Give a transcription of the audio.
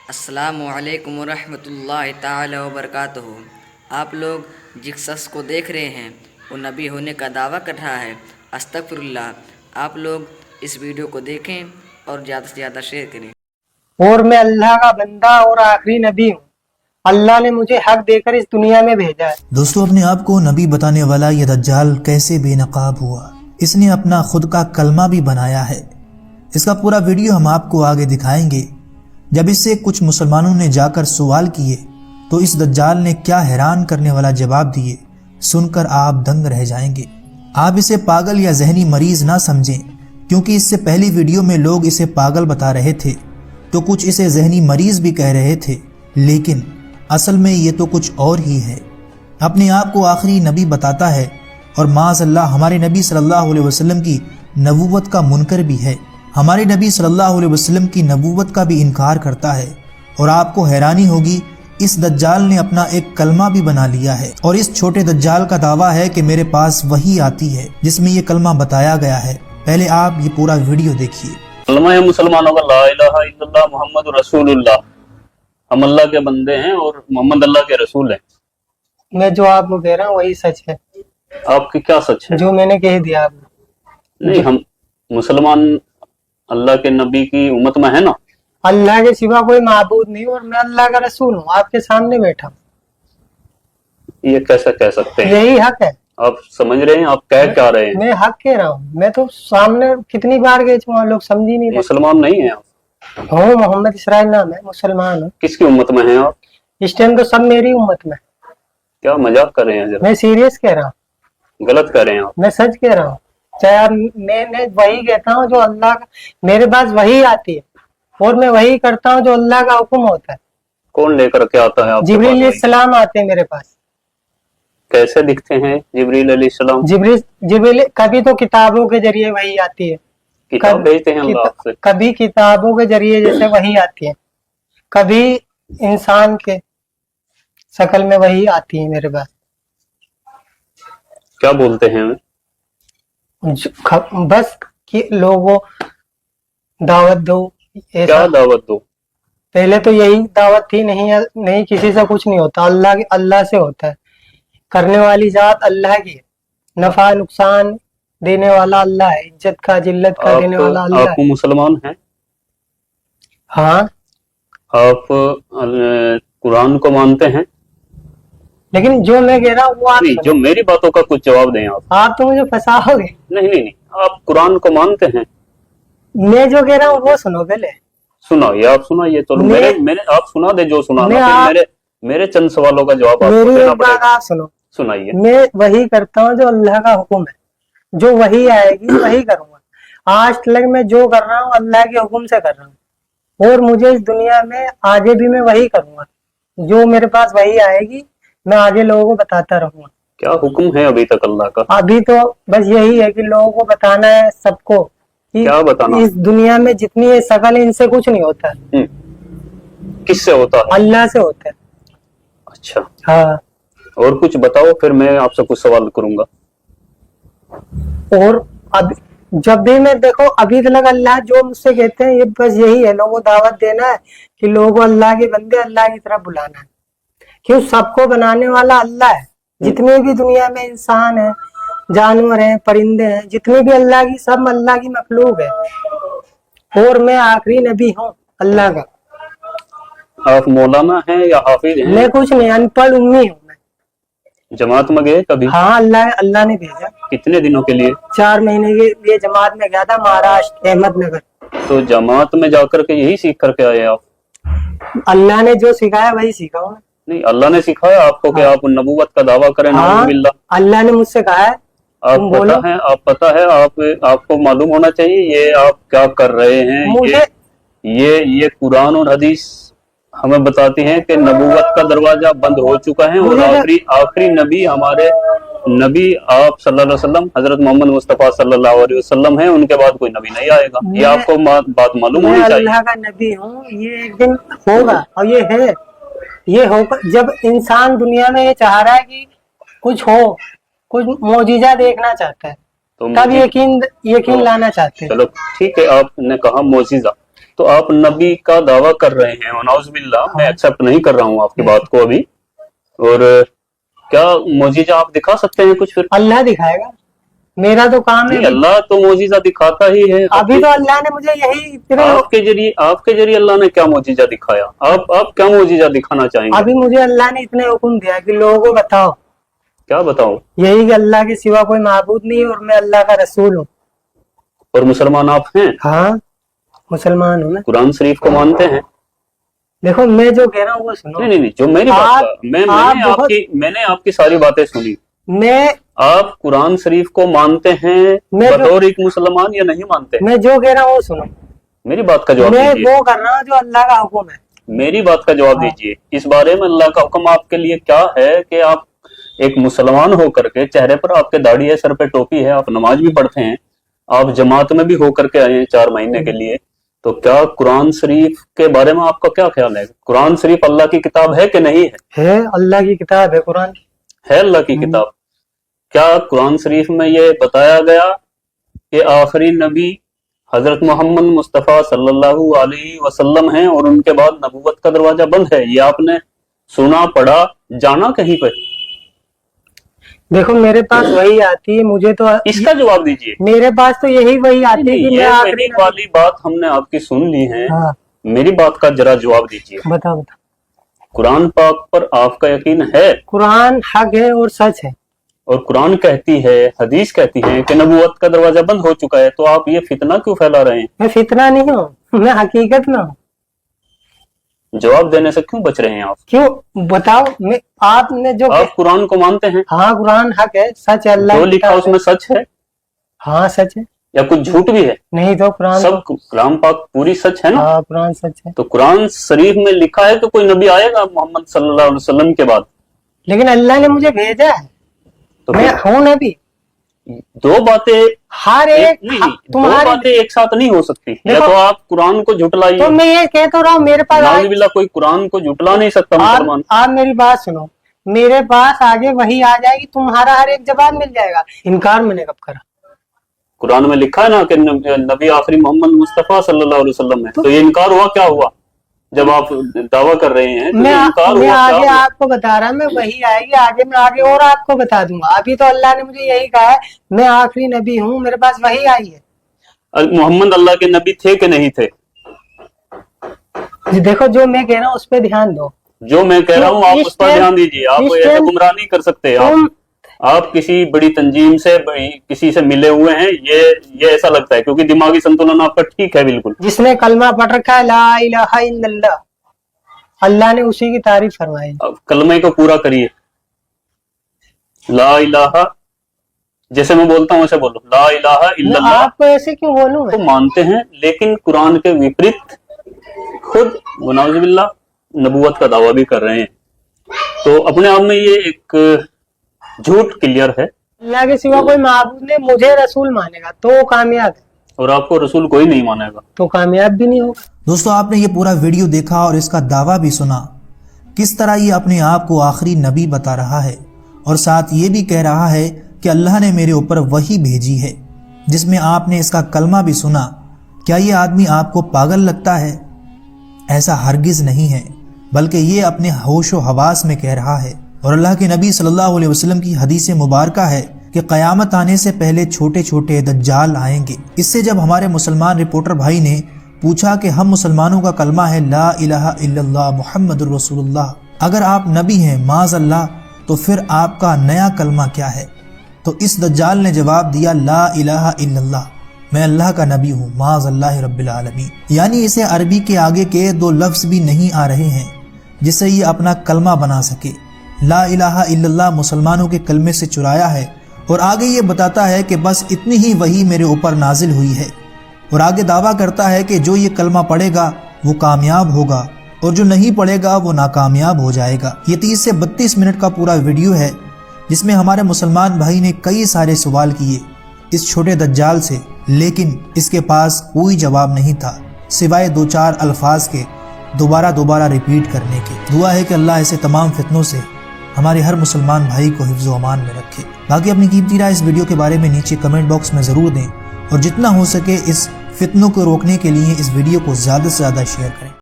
السلام علیکم ورحمۃ اللہ تعالی وبرکاتہ۔ آپ لوگ جس شخص کو دیکھ رہے ہیں وہ نبی ہونے کا دعویٰ کر رہا ہے، استغفر اللہ۔ آپ لوگ اس ویڈیو کو دیکھیں اور زیادہ سے زیادہ شیئر کریں۔ اور میں اللہ کا بندہ اور آخری نبی ہوں، اللہ نے مجھے حق دے کر اس دنیا میں بھیجا ہے۔ دوستو، اپنے آپ کو نبی بتانے والا یہ دجال کیسے بے نقاب ہوا؟ اس نے اپنا خود کا کلمہ بھی بنایا ہے۔ اس کا پورا ویڈیو ہم آپ کو آگے دکھائیں گے۔ جب اس سے کچھ مسلمانوں نے جا کر سوال کیے تو اس دجال نے کیا حیران کرنے والا جواب دیے، سن کر آپ دنگ رہ جائیں گے۔ آپ اسے پاگل یا ذہنی مریض نہ سمجھیں، کیونکہ اس سے پہلی ویڈیو میں لوگ اسے پاگل بتا رہے تھے تو کچھ اسے ذہنی مریض بھی کہہ رہے تھے، لیکن اصل میں یہ تو کچھ اور ہی ہے۔ اپنے آپ کو آخری نبی بتاتا ہے اور معاذ اللہ ہمارے نبی صلی اللہ علیہ وسلم کی نبوت کا منکر بھی ہے۔ ہمارے نبی صلی اللہ علیہ وسلم کی نبوت کا بھی انکار کرتا ہے، اور آپ کو حیرانی ہوگی اس دجال نے اپنا ایک کلمہ بھی بنا لیا ہے، اور اس چھوٹے دجال کا دعویٰ ہے کہ میرے پاس وحی آتی ہے جس میں یہ کلمہ بتایا گیا ہے۔ پہلے آپ یہ پورا ویڈیو دیکھیے۔ کلمہ ہے مسلمانوں کا لا الہ الا اللہ محمد رسول اللہ۔ ہم اللہ کے بندے ہیں اور محمد اللہ کے رسول ہیں۔ میں جو آپ کو کہہ رہا ہوں وہی سچ ہے، آپ کی کیا سچ ہے؟ جو میں نے کہہ دیا آپ کو۔ نہیں، ہم مسلمان اللہ کے نبی کی امت میں ہے نا۔ اللہ کے سوا کوئی معبود نہیں، اور میں اللہ کا رسول ہوں، آپ کے سامنے بیٹھا ہوں۔ یہ کیسا کہہ سکتے ہیں؟ یہی حق ہے۔ آپ سمجھ رہے ہیں آپ کہہ کیا رہے ہیں؟ میں حق کہہ رہا ہوں، میں تو سامنے کتنی بار گئے چکا ہوں، لوگ سمجھ ہی نہیں رہے۔ مسلمان نہیں ہیں آپ؟ ہوں، محمد اسرائیل نام ہے، مسلمان ہوں۔ کس کی امت میں ہیں آپ؟ اس ٹائم تو سب میری امت میں۔ کیا مذاق کر رہے ہیں؟ ذرا میں سیریس کہہ رہا ہوں، غلط کر رہے ہیں آپ۔ میں سچ کہہ رہا ہوں۔ چاہے آپ میں وہی کہتا ہوں جو اللہ کا، میرے پاس وہی آتی ہے اور میں وہی کرتا ہوں جو اللہ کا حکم ہوتا ہے۔ کون لے کر کے آتا ہے آپ کے جبریل علیہ پاس؟ السلام آتے ہیں میرے پاس۔ کیسے دکھتے ہیں جبریل علیہ السلام؟ جبریل کبھی تو کتابوں کے ذریعے وہی آتی ہے، کتاب بھیجتے ہیں اللہ آپ سے؟ کبھی کتابوں کے ذریعے جیسے وہی آتی ہے، کبھی انسان کے شکل میں وہی آتی ہے میرے پاس۔ کیا بولتے ہیں؟ بس کہ لوگوں دعوت دو، ایسا۔ کیا دعوت دو؟ پہلے تو یہی دعوت تھی، نہیں کسی سے کچھ نہیں ہوتا، اللہ سے ہوتا ہے۔ کرنے والی ذات اللہ کی ہے، نفع نقصان دینے والا اللہ ہے، عزت کا ذلت کا دینے والا اللہ آپ ہے۔ مسلمان ہیں؟ ہاں، آپ قرآن کو مانتے ہیں؟ لیکن جو میں کہہ رہا ہوں وہ نہیں، جو میری باتوں کا کچھ جواب دیں آپ۔ آپ تو مجھے پھنساؤ گے۔ نہیں، آپ قرآن کو مانتے ہیں؟ میں جو کہہ رہا ہوں وہ سنو پہلے۔ سنائیے، آپ سنائیے تو میرے آپ سنا دے جو سنانا، پھر میرے چند سوالوں کا جواب آپ کو میری دینا ایک پڑے بات گا۔ آپ سنو، سنائیے۔ میں وہی کرتا ہوں جو اللہ کا حکم ہے، جو وہی آئے گی وہی کروں گا۔ آج تک میں جو کر رہا ہوں اللہ کے حکم سے کر رہا ہوں، اور مجھے اس دنیا میں آگے بھی میں وہی کروں گا، جو میرے پاس وہی آئے گی میں آگے لوگوں کو بتاتا رہوں گا۔ کیا حکم ہے ابھی تک اللہ کا؟ ابھی تو بس یہی ہے کہ لوگوں کو بتانا ہے سب کو کہ کیا بتانا؟ اس دنیا میں جتنی یہ شکل ہے ان سے کچھ نہیں ہوتا ہے، کس سے ہوتا ہے؟ اللہ سے ہوتا ہے۔ اچھا، ہاں، اور کچھ بتاؤ، پھر میں آپ سے کچھ سوال کروں گا۔ اور اب جب بھی میں دیکھو ابھی تک اللہ جو مجھ سے کہتے ہیں یہ بس یہی ہے، لوگوں کو دعوت دینا ہے کہ لوگوں کو اللہ کے بندے اللہ کی طرف بلانا ہے، کیوں سب کو بنانے والا اللہ ہے۔ جتنے بھی دنیا میں انسان ہیں، جانور ہیں، پرندے ہیں، جتنے بھی اللہ کی، سب اللہ کی مخلوق ہے، اور میں آخری نبی ہوں اللہ کا۔ آپ مولانا ہیں یا حافظ ہیں؟ میں کچھ نہیں، ان پڑھ امی ہوں میں۔ جماعت میں گئے کبھی؟ ہاں، اللہ نے بھیجا۔ کتنے دنوں کے لیے؟ 4 مہینے کے لیے جماعت میں گیا تھا، مہاراشٹر احمد نگر۔ تو جماعت میں جا کر کے یہی سیکھ کر کے آئے آپ؟ اللہ نے جو سکھایا وہی سیکھا ہوں۔ نہیں، اللہ نے سکھایا آپ کو کہ آپ نبوت کا دعویٰ کریں؟ نعوذ باللہ۔ اللہ نے مجھ سے کہا ہے آپ پتہ ہے آپ کو معلوم ہونا چاہیے یہ آپ کیا کر رہے ہیں۔ یہ قرآن اور حدیث ہمیں بتاتی ہیں کہ نبوت کا دروازہ بند ہو چکا ہے، اور آخری نبی ہمارے نبی آپ صلی اللہ علیہ وسلم حضرت محمد مصطفیٰ صلی اللہ علیہ وسلم ہیں، ان کے بعد کوئی نبی نہیں آئے گا۔ یہ آپ کو بات معلوم ہونی میں چاہیے۔ اللہ کا نبی ہوں، یہ ایک دن ہوگا، اور یہ ہوگا جب انسان دنیا میں یہ چاہ رہا ہے کہ کچھ ہو، کچھ معجزہ دیکھنا چاہتا ہے، تب یقین لانا چاہتے ہیں۔ چلو ٹھیک ہے، آپ نے کہا معجزہ، तो आप नबी का दावा कर रहे हैं, वनाउज़ुबिल्लाह, मैं एक्सेप्ट नहीं कर रहा हूँ आपकी बात को अभी। और क्या मोजीजा आप दिखा सकते हैं कुछ? फिर अल्लाह दिखाएगा, मेरा तो काम है। अल्लाह तो मोजीजा दिखाता ही है। अभी तो अल्लाह ने मुझे यही आपके जरिए अल्लाह ने क्या मोजीजा दिखाया? आप क्या मोजीजा दिखाना चाहेंगे? अभी मुझे अल्लाह ने इतने हुक्म दिया कि लोगों को बताओ। क्या बताओ? यही कि अल्लाह के सिवा कोई माबूद नहीं है और मैं अल्लाह का रसूल हूँ। और मुसलमान आप हैं? हाँ, मुसलमान हूँ मैं। कुरान शरीफ को मानते हैं? देखो मैं जो कह रहा हूँ वो सुनो। नहीं, जो मेरी बात, मैंने आपकी सारी बातें सुनी। आप कुरान शरीफ को मानते हैं बतौर एक मुसलमान या नहीं मानते? मैं जो कह रहा हूँ वो सुनो, मेरी बात का जवाब मैं दीजिए। वो कर रहा हूँ जो अल्लाह का हुक्म है। मेरी बात का जवाब दीजिए। इस बारे में अल्लाह का हुक्म आपके लिए क्या है कि आप एक मुसलमान हो करके, चेहरे पर आपके दाढ़ी है, सर पे टोपी है, आप नमाज भी पढ़ते हैं, आप जमात में भी हो करके आए हैं 4 महीने के लिए, तो क्या कुरान शरीफ के बारे में आपका क्या ख्याल है? कुरान शरीफ अल्लाह की किताब है कि नहीं है? है, अल्लाह की किताब है। कुरान है अल्लाह की किताब। क्या कुरान शरीफ में ये बताया गया कि आखिरी नबी हजरत मोहम्मद मुस्तफ़ा सल्लल्लाहु अलैहि वसल्लम हैं और उनके बाद नबूवत का दरवाजा बंद है? ये आपने सुना, पढ़ा, जाना कहीं पर? देखो मेरे पास वही आती है, मुझे तो इसका जवाब दीजिए। मेरे पास तो यही वही आती है कि मैं आखिरी वाली बात हमने आपकी सुन ली है। हाँ। मेरी बात का जरा जवाब दीजिए। बताओ। कुरान पाक पर आपका यकीन है? कुरान हक है और सच है। और कुरान कहती है, हदीस कहती है कि नबूवत का दरवाजा बंद हो चुका है, तो आप ये फितना क्यों फैला रहे हैं? मैं फितना नहीं हूँ, मैं हकीकत में हूँ। जवाब देने से क्यों बच रहे हैं आप? क्यों बताओ? आपने जो आप कुरान को मानते हैं? हाँ, कुरान हक है, सच है, अल्लाह जो लिखा उसमें सच है? हाँ सच है। या कुछ झूठ भी है? नहीं तो कुरान सब कुरान पाक पूरी सच है ना? हाँ, कुरान सच है। तो कुरान शरीफ में लिखा है कि कोई नबी आएगा मोहम्मद सल्लल्लाहु अलैहि वसल्लम के बाद? लेकिन अल्लाह ने मुझे भेजा है, तो मैं हूँ नबी। दो बातें हर एक दो बातें एक साथ नहीं हो सकती। या तो आप कुरान को झुटलाइए। तो मैं ये कह तो रहा हूँ, मेरे पास नाउज़ुबिल्लाह कोई कुरान को झुटला नहीं सकता मुसलमान। आप मेरी बात सुनो, मेरे पास आगे वही आ जाएगी, तुम्हारा हर एक जवाब मिल जाएगा। इनकार मैंने कब करा? कुरान में लिखा है ना कि नबी आखिरी मोहम्मद मुस्तफा सल्लल्लाहु अलैहि वसल्लम है। तो ये इनकार हुआ क्या हुआ जब आप दावा कर रहे हैं? तो मैं आगे हुआ? आपको बता रहा, मैं वही आएगी आगे, मैं आगे और आपको बता दूंगा। अभी तो अल्लाह ने मुझे यही कहा है, मैं आखिरी नबी हूँ, मेरे पास वही आई है। मोहम्मद अल्लाह के नबी थे कि नहीं थे? देखो जो मैं कह रहा हूँ उस पर ध्यान दो। जो मैं कह रहा हूँ आप उस पर ध्यान दीजिए। आप ऐसे गुमराह नहीं कर सकते। आप किसी बड़ी तंजीम से, किसी से मिले हुए हैं, ये ऐसा लगता है, क्योंकि दिमागी संतुलन आपका ठीक है बिल्कुल। जिसने कलमा पढ़ रखा है ला इलाहा इल्लल्लाह, अल्लाह ने उसी की तारीफ फरमाई। कलमे को पूरा करिए। ला इलाहा, जैसे मैं बोलता हूँ वैसे बोलो, ला इलाहा इल्लल्लाह। आपको ऐसे क्यों बोलूं? तो मानते हैं, लेकिन कुरान के विपरीत खुद नाउज़ुबिल्लाह नबूवत का दावा भी कर रहे हैं। तो अपने आप में ये एक झूठ क्लियर है। अल्लाह के सिवा कोई माबूद नहीं, मुझे रसूल मानेगा तो कामयाब है, और आपको रसूल कोई नहीं मानेगा तो कामयाब भी नहीं होगा। दोस्तों, आपने ये पूरा वीडियो देखा और इसका दावा भी सुना, किस तरह ये अपने आप को आखिरी नबी बता रहा है और साथ ये भी कह रहा है कि अल्लाह ने मेरे ऊपर वही भेजी है, जिसमें आपने इसका कलमा भी सुना। क्या ये आदमी आपको पागल लगता है? ऐसा हरगिज नहीं है, बल्कि ये अपने होशो हवास में कह रहा है। और अल्लाह के नबी सल्लल्लाहु अलैहि वसल्लम की हदीस मुबारका है कि क़यामत आने से पहले छोटे छोटे दज्जाल आएंगे। इससे जब हमारे मुसलमान रिपोर्टर भाई ने पूछा कि हम मुसलमानों का कलमा है ला इलाहा इल्लल्लाह मुहम्मदुर रसूलुल्लाह, अगर आप नबी हैं माज़अल्लाह, तो फिर आपका नया कलमा क्या है? तो इस दज्जाल ने जवाब दिया ला इलाहा इल्लल्लाह, मैं अल्लाह का नबी हूँ माज़अल्लाह रब्बिल आलमीन। यानी इसे अरबी के आगे के 2 लफ्ज़ भी नहीं आ रहे हैं जिससे ये अपना कलमा बना सके। ला इलाहा इल्लल्लाह मुसलमानों के कलमे से चुराया है और आगे ये बताता है कि बस इतनी ही वही मेरे ऊपर नाजिल हुई है, और आगे दावा करता है कि जो ये कलमा पढ़ेगा वो कामयाब होगा और जो नहीं पढ़ेगा वो नाकामयाब हो जाएगा। ये 30 से 32 मिनट का पूरा वीडियो है जिसमें हमारे मुसलमान भाई ने कई सारे सवाल किए इस छोटे दज्जाल से, लेकिन इसके पास कोई जवाब नहीं था सिवाय 2-4 अल्फाज के दोबारा रिपीट करने के। दुआ है कि अल्लाह ऐसे तमाम फितनों से हमारे हर मुसलमान भाई को हिफ्ज़ व अमान में रखे। बाकी अपनी कीमती राय इस वीडियो के बारे में नीचे कमेंट बॉक्स में ज़रूर दें और जितना हो सके इस فتنوں کو روکنے کے لیے اس ویڈیو کو زیادہ سے زیادہ شیئر کریں۔